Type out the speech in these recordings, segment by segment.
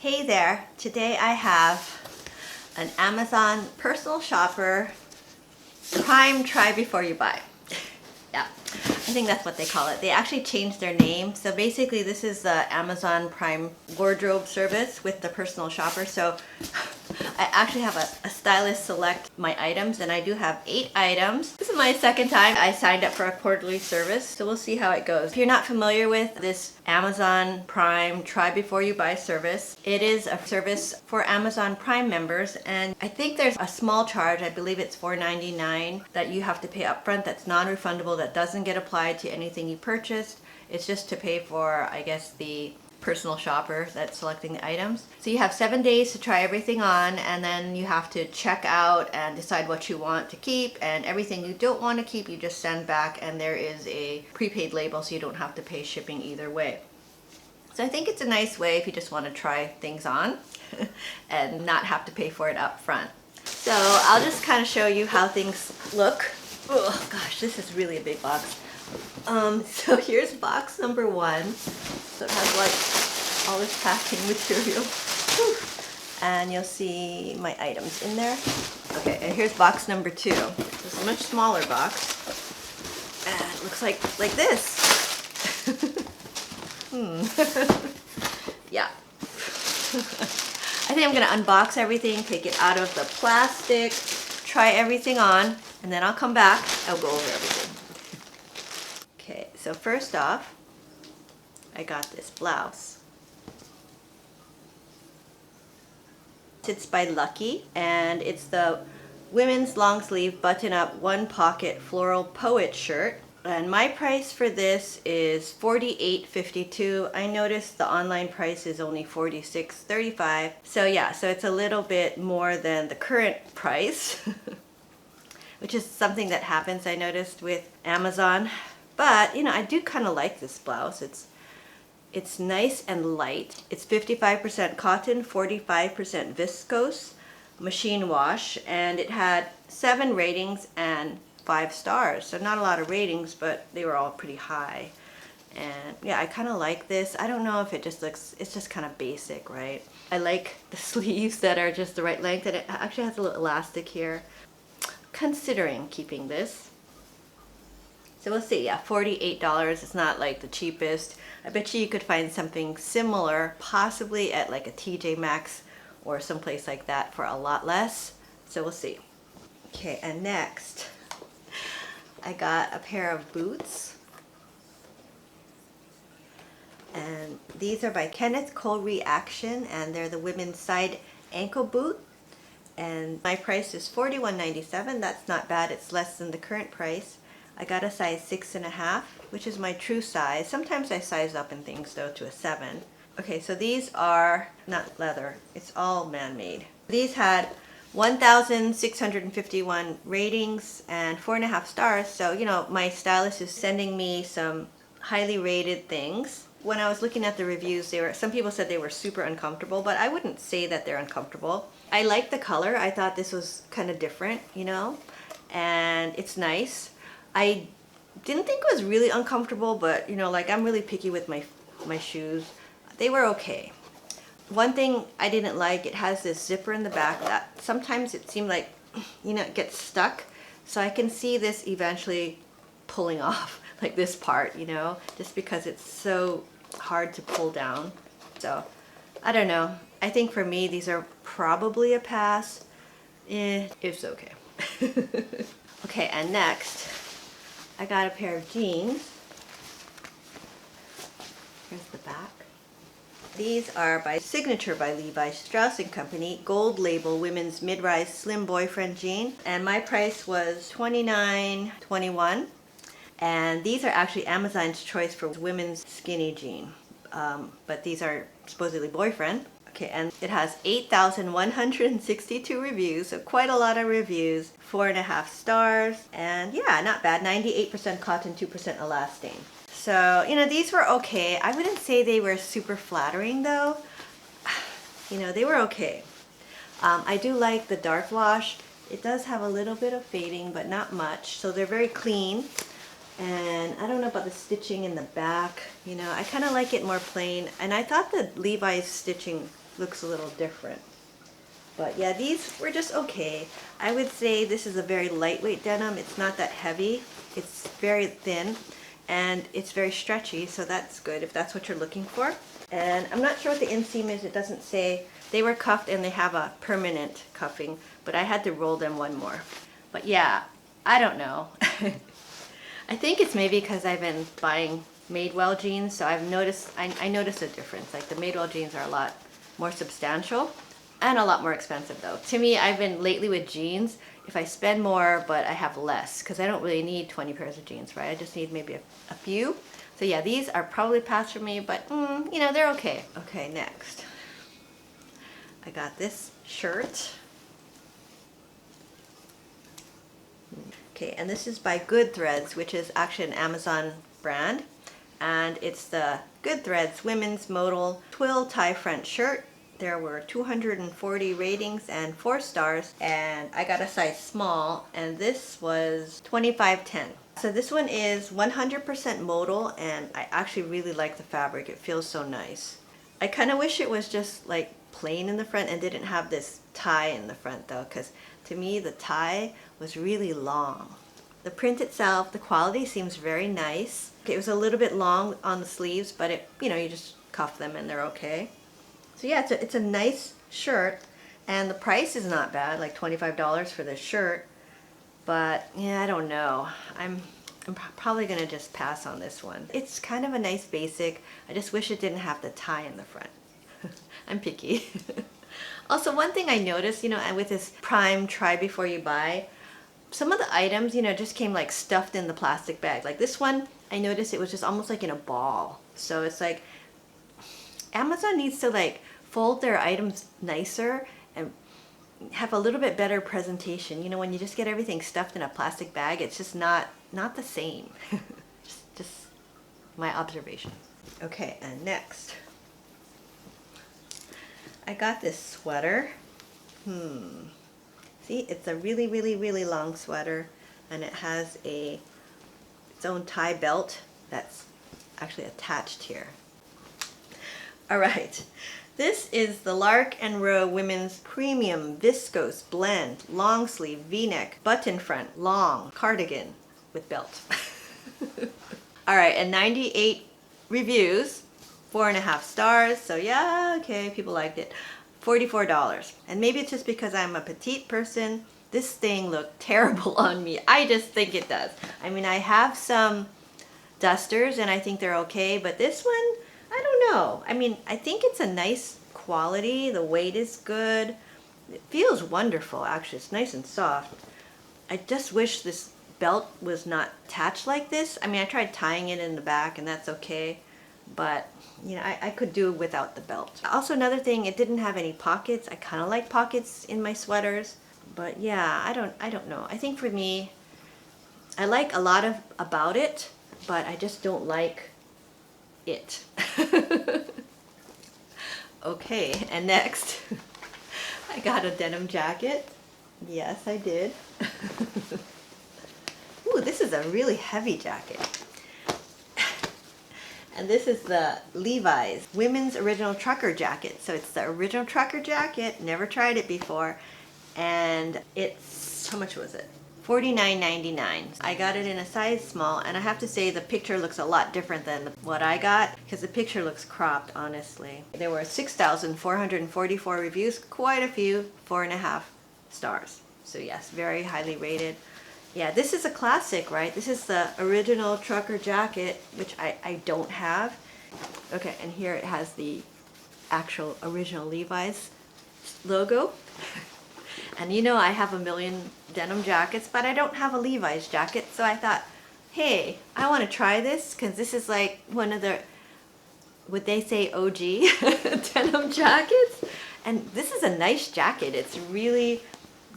Hey there, today I have an Amazon personal shopper Prime try before you buy. Yeah, I think that's what they call it. They actually changed their name. So basically this is the Amazon Prime wardrobe service with the personal shopper. So I actually have a stylist select my items, and I do have 8 items. This is my second time I signed up for a quarterly service, so we'll see how it goes. If you're not familiar with this Amazon Prime try before you buy service, it is a service for Amazon Prime members, and I think there's a small charge, I believe it's $4.99, that you have to pay upfront that's non-refundable, that doesn't get applied to anything you purchased. It's just to pay for, I guess, the personal shopper that's selecting the items. So you have 7 days to try everything on, and then you have to check out and decide what you want to keep, and everything you don't want to keep you just send back, and there is a prepaid label so you don't have to pay shipping either way. So I think it's a nice way if you just want to try things on and not have to pay for it up front. So I'll just kind of show you how things look. Oh gosh, this is really a big box. So here's box number 1. So it has like all this packing material. Whew. And you'll see my items in there. Okay, and here's box number 2. This is a much smaller box. And it looks like this. Yeah. I think I'm gonna unbox everything, take it out of the plastic, try everything on, and then I'll come back, I'll go over everything. Okay, so first off, I got this blouse. It's by Lucky, and it's the women's long sleeve button-up one pocket floral poet shirt. And my price for this is $48.52. I noticed the online price is only $46.35. So yeah, so it's a little bit more than the current price, which is something that happens, I noticed, with Amazon. But, you know, I do kind of like this blouse. It's nice and light. It's 55% cotton, 45% viscose, machine wash, and it had 7 ratings and 5 stars. So not a lot of ratings, but they were all pretty high. And yeah, I kind of like this. I don't know if it just looks, it's just kind of basic, right? I like the sleeves that are just the right length, and it actually has a little elastic here. Considering keeping this. So we'll see. Yeah, $48. It's not like the cheapest. I bet you could find something similar, possibly at like a TJ Maxx or someplace like that for a lot less. So we'll see. Okay, and next, I got a pair of boots. And these are by Kenneth Cole Reaction, and they're the women's side ankle boot. And my price is $41.97. That's not bad. It's less than the current price. I got a size 6.5, which is my true size. Sometimes I size up in things though to a 7. Okay, so these are not leather. It's all man-made. These had 1,651 ratings and 4.5 stars. So, you know, my stylist is sending me some highly rated things. When I was looking at the reviews, some people said they were super uncomfortable, but I wouldn't say that they're uncomfortable. I like the color. I thought this was kind of different, you know, and it's nice. I didn't think it was really uncomfortable, but you know, like, I'm really picky with my shoes. They were okay. One thing I didn't like, it has this zipper in the back that sometimes it seemed like, you know, it gets stuck. So I can see this eventually pulling off, like this part, you know, just because it's so hard to pull down. So I don't know. I think for me, these are probably a pass. It's okay. Okay, and next, I got a pair of jeans. Here's the back. These are by Signature by Levi Strauss & Company, gold label women's mid-rise slim boyfriend jean. And my price was $29.21. And these are actually Amazon's choice for women's skinny jean. But these are supposedly boyfriend. Okay, and it has 8,162 reviews, so quite a lot of reviews, 4.5 stars, and yeah, not bad, 98% cotton, 2% elastane. So, you know, these were okay. I wouldn't say they were super flattering though. You know, they were okay. I do like the dark wash. It does have a little bit of fading, but not much, so they're very clean. And I don't know about the stitching in the back, you know, I kind of like it more plain. And I thought the Levi's stitching looks a little different. But yeah, these were just okay. I would say this is a very lightweight denim. It's not that heavy. It's very thin and it's very stretchy, so that's good if that's what you're looking for. And I'm not sure what the inseam is. It doesn't say. They were cuffed and they have a permanent cuffing, but I had to roll them one more. But yeah, I don't know. I think it's maybe because I've been buying Madewell jeans, so I've noticed, I noticed a difference. Like the Madewell jeans are a lot more substantial and a lot more expensive though. To me, I've been lately with jeans, if I spend more but I have less, because I don't really need 20 pairs of jeans, right? I just need maybe a few. So yeah, these are probably pass for me, but you know, they're okay. Okay, next. I got this shirt. Okay, and this is by Good Threads, which is actually an Amazon brand. And it's the Good Threads women's modal twill tie front shirt. There were 240 ratings and 4 stars, and I got a size small, and this was $25.10. So this one is 100% modal, and I actually really like the fabric. It feels so nice. I kind of wish it was just like plain in the front and didn't have this tie in the front though, because to me the tie was really long. The print itself, the quality seems very nice. Okay, it was a little bit long on the sleeves, but it, you know, you just cuff them and they're okay. So yeah, it's a nice shirt, and the price is not bad, like $25 for this shirt. But yeah, I don't know. I'm probably gonna just pass on this one. It's kind of a nice basic. I just wish it didn't have the tie in the front. I'm picky. Also, one thing I noticed, you know, with this Prime try before you buy, some of the items, you know, just came like stuffed in the plastic bag. Like this one, I noticed it was just almost like in a ball. So it's like Amazon needs to like fold their items nicer and have a little bit better presentation. You know, when you just get everything stuffed in a plastic bag, it's just not the same. just my observation. Okay, and next. I got this sweater. See, it's a really, really, really long sweater, and it has its own tie belt that's actually attached here. All right, this is the Lark and Row Women's Premium Viscose Blend Long Sleeve V-neck Button Front Long Cardigan with belt. All right, and 98 reviews, 4.5 stars, so yeah, okay, people liked it. $44. And maybe it's just because I'm a petite person, this thing looked terrible on me. I just think it does. I mean, I have some dusters and I think they're okay, but this one, I don't know. I mean, I think it's a nice quality. The weight is good. It feels wonderful, actually. It's nice and soft. I just wish this belt was not attached like this. I mean, I tried tying it in the back and that's okay, but you know, I could do without the belt. Also, another thing, it didn't have any pockets. I kind of like pockets in my sweaters, but yeah, I don't know. I think for me, I like a lot about it, but I just don't like it. Okay, and next, I got a denim jacket. Yes, I did. Ooh, this is a really heavy jacket. And this is the Levi's Women's Original Trucker Jacket. So it's the original trucker jacket, never tried it before. And it's, how much was it? $49.99. I got it in a size small, and I have to say the picture looks a lot different than what I got, because the picture looks cropped, honestly. There were 6,444 reviews, quite a few, 4.5 stars. So yes, very highly rated. Yeah, this is a classic, right? This is the original trucker jacket, which I don't have. Okay, and here it has the actual original Levi's logo. And you know, I have a million denim jackets, but I don't have a Levi's jacket. So I thought, hey, I want to try this, because this is like one of the, would they say OG denim jackets? And this is a nice jacket. It's really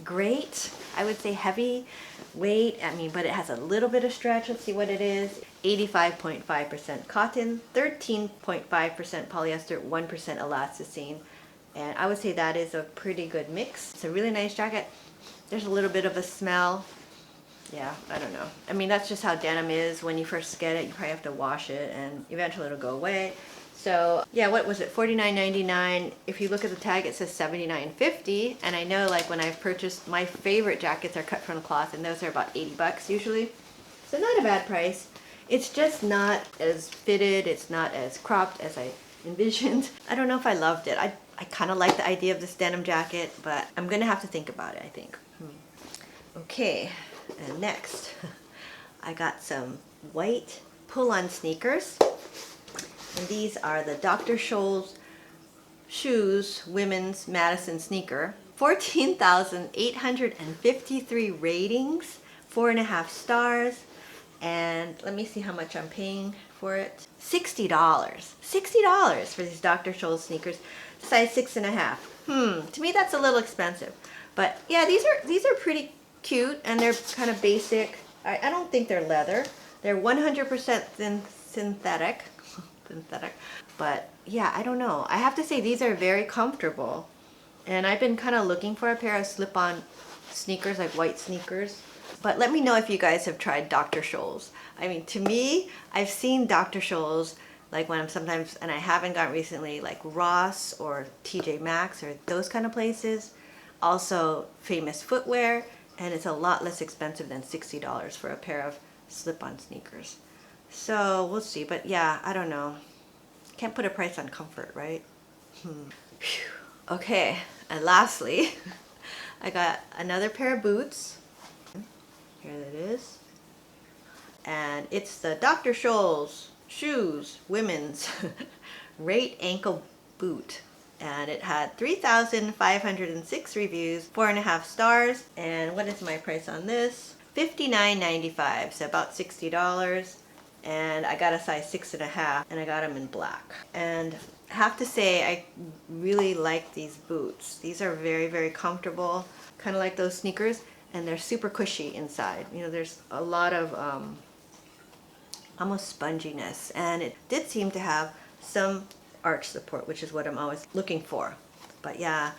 great. I would say heavy weight, I mean, but it has a little bit of stretch. Let's see what it is. 85.5% cotton, 13.5% polyester, 1% elasticine. And I would say that is a pretty good mix. It's a really nice jacket. There's a little bit of a smell. Yeah, I don't know. I mean, that's just how denim is. When you first get it, you probably have to wash it and eventually it'll go away. So yeah, what was it, $49.99. If you look at the tag, it says $79.50. And I know like when I've purchased, my favorite jackets are cut from cloth, and those are about 80 bucks usually. So not a bad price. It's just not as fitted, it's not as cropped as I envisioned. I don't know if I loved it. I kind of like the idea of this denim jacket, but I'm gonna have to think about it, I think. Okay, and next, I got some white pull-on sneakers. And these are the Dr. Scholl's Shoes Women's Madison sneaker. 14,853 ratings, 4.5 stars. And let me see how much I'm paying for it. $60. $60 for these Dr. Scholl's sneakers, size 6.5. To me that's a little expensive. But yeah, these are pretty cute, and they're kind of basic. I don't think they're leather. They're 100% synthetic. But yeah, I don't know. I have to say these are very comfortable. And I've been kind of looking for a pair of slip-on sneakers, like white sneakers. But let me know if you guys have tried Dr. Scholl's. I mean, to me, I've seen Dr. Scholl's like when I'm sometimes, and I haven't gone recently, like Ross or TJ Maxx or those kind of places. Also Famous Footwear, and it's a lot less expensive than $60 for a pair of slip-on sneakers. So we'll see, but yeah, I don't know. Can't put a price on comfort, right? Okay, and lastly, I got another pair of boots. Here it is. And it's the Dr. Scholl's Shoes Women's Rate Ankle Boot. And it had 3,506 reviews, 4.5 stars. And what is my price on this? $59.95, so about $60. And I got a size 6.5, and I got them in black. And I have to say, I really like these boots. These are very, very comfortable, kind of like those sneakers, and they're super cushy inside. You know, there's a lot of almost sponginess, and it did seem to have some arch support, which is what I'm always looking for. But yeah,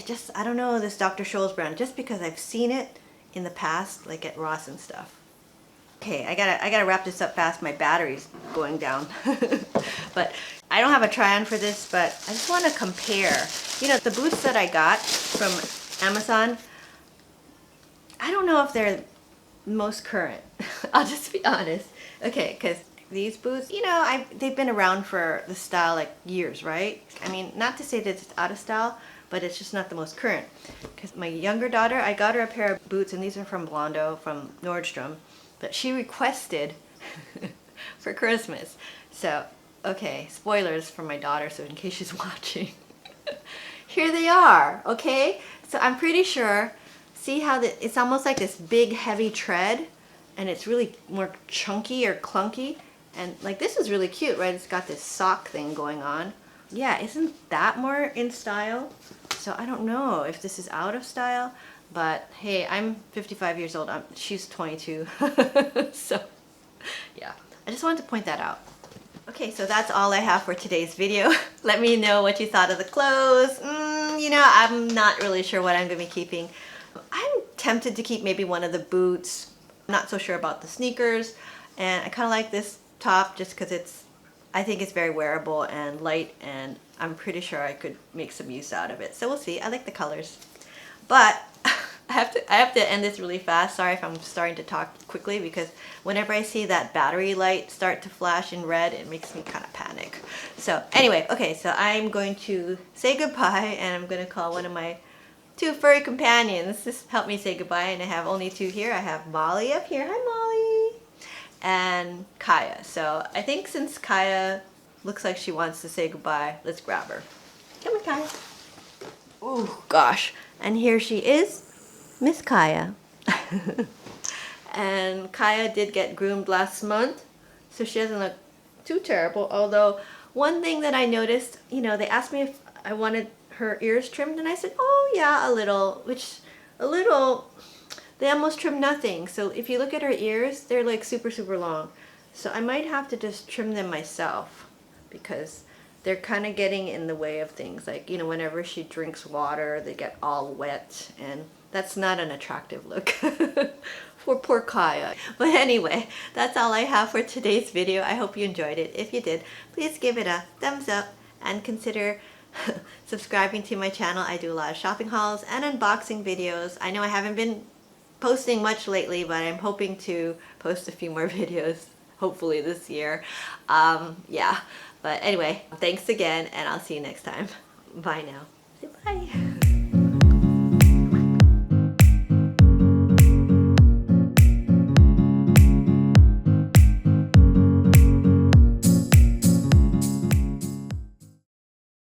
just, I don't know, this Dr. Scholl's brand, just because I've seen it in the past, like at Ross and stuff. Okay, I gotta wrap this up fast. My battery's going down. But I don't have a try-on for this, but I just want to compare. You know, the boots that I got from Amazon, I don't know if they're most current. I'll just be honest. Okay, because these boots, you know, they've been around for the style like years, right? I mean, not to say that it's out of style, but it's just not the most current. Because my younger daughter, I got her a pair of boots, and these are from Blondo, from Nordstrom, that she requested for Christmas. So, okay, spoilers for my daughter, so in case she's watching. Here they are, okay? So I'm pretty sure, see how it's almost like this big heavy tread, and it's really more chunky or clunky. And like this is really cute, right? It's got this sock thing going on. Yeah, isn't that more in style? So I don't know if this is out of style, but hey, I'm 55 years old. She's 22. So yeah, I just wanted to point that out. Okay, so that's all I have for today's video. Let me know what you thought of the clothes. You know, I'm not really sure what I'm gonna be keeping. I'm tempted to keep maybe one of the boots. I'm not so sure about the sneakers. And I kind of like this top just because I think it's very wearable and light, and I'm pretty sure I could make some use out of it. So we'll see. I like the colors. But I have to end this really fast. Sorry if I'm starting to talk quickly, because whenever I see that battery light start to flash in red, it makes me kind of panic. So anyway, okay, so I'm going to say goodbye, and I'm going to call one of my two furry companions. Just help me say goodbye, and I have only two here. I have Molly up here. Hi, Molly. And Kaya. So I think since Kaya looks like she wants to say goodbye, let's grab her. Come on, Kaya. Oh gosh. And here she is, Miss Kaya. And Kaya did get groomed last month, so she doesn't look too terrible. Although one thing that I noticed, you know, they asked me if I wanted her ears trimmed, and I said, oh yeah, a little, they almost trim nothing. So if you look at her ears, they're like super, super long. So I might have to just trim them myself, because they're kind of getting in the way of things. Like, you know, whenever she drinks water, they get all wet, and that's not an attractive look for poor Kaya. But anyway, that's all I have for today's video. I hope you enjoyed it. If you did, please give it a thumbs up and consider subscribing to my channel. I do a lot of shopping hauls and unboxing videos. I know I haven't been posting much lately, but I'm hoping to post a few more videos hopefully this year. Yeah, but anyway, thanks again, and I'll see you next time. Bye now. Bye.